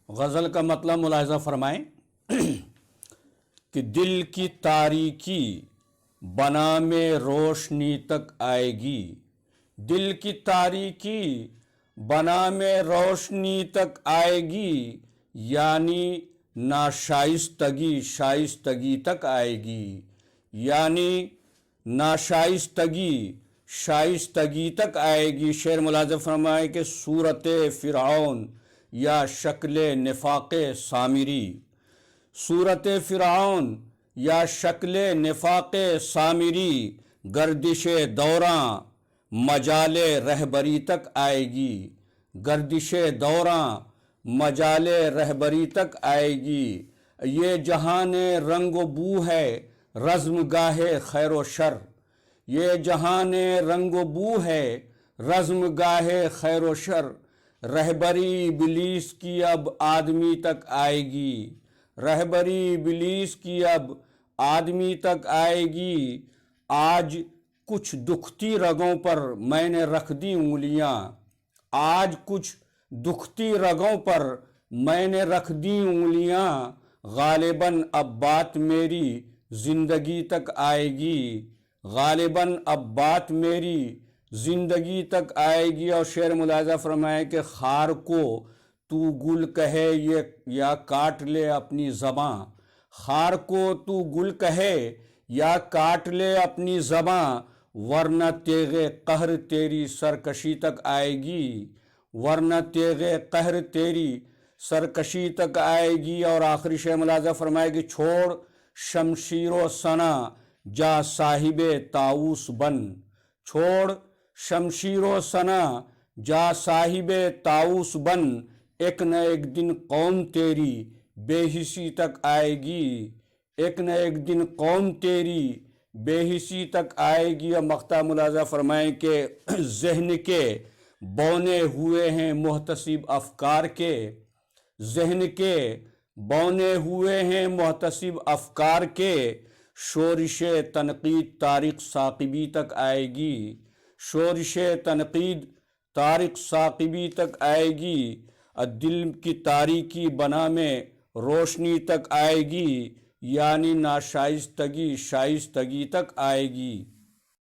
غزل کا مطلب ملاحظہ فرمائیں کہ دل کی تاریکی بنا میں روشنی تک آئے گی، دل کی تاریکی بنا میں روشنی تک آئے گی، یعنی ناشائستگی شائستگی تک آئے گی، یعنی ناشائستگی شائستگی تک آئے گی۔ شعر ملاحظہ فرمائے کہ صورت فرعون یا شکل نفاق سامری، صورت فرعون یا شکل نفاق سامری گردش دوراں مجال رہبری تک آئے گی، گردش دوراں مجال رہبری تک آئے گی۔ یہ جہان رنگ و بو ہے رزم گاہ خیر و شر، یہ جہان رنگ و بو ہے رزم گاہ خیر و شر، رہبری ابلیس کی اب آدمی تک آئے گی، رہبری ابلیس کی اب آدمی تک آئے گی۔ آج کچھ دکھتی رگوں پر میں نے رکھ دی انگلیاں، آج کچھ دکھتی رگوں پر میں نے رکھ دی انگلیاں، غالباً اب بات میری زندگی تک آئے گی، غالباً اب بات میری زندگی تک آئے گی۔ اور شعر ملاحظہ فرمائے کہ خار کو تو گل کہے یا کاٹ لے اپنی زباں، خار کو تو گل کہے یا کاٹ لے اپنی زباں، ورنہ تیغ قہر تیری سرکشی تک آئے گی، ورنہ تیغ قہر تیری سرکشی تک آئے گی۔ اور آخری شعر ملاحظہ فرمائے کہ چھوڑ شمشیر و ثنا جا صاحب طاؤس بن، چھوڑ شمشیر و ثنا جا صاحب طاؤس بن، ایک نہ ایک دن قوم تیری بے حسی تک آئے گی، ایک نہ ایک دن قوم تیری بے حسی تک آئے گی۔ اور مقطع ملاحظہ فرمائیں کہ ذہن کے بونے ہوئے ہیں محتسب افکار کے، ذہن کے بونے ہوئے ہیں محتسب افکار کے، شورش تنقید طارق ثاقبی تک آئے گی، شورش تنقید طارق ثاقبی تک آئے گی، دل کی تاریکی بنا میں روشنی تک آئے گی، یعنی ناشائستگی شائستگی تک آئے گی۔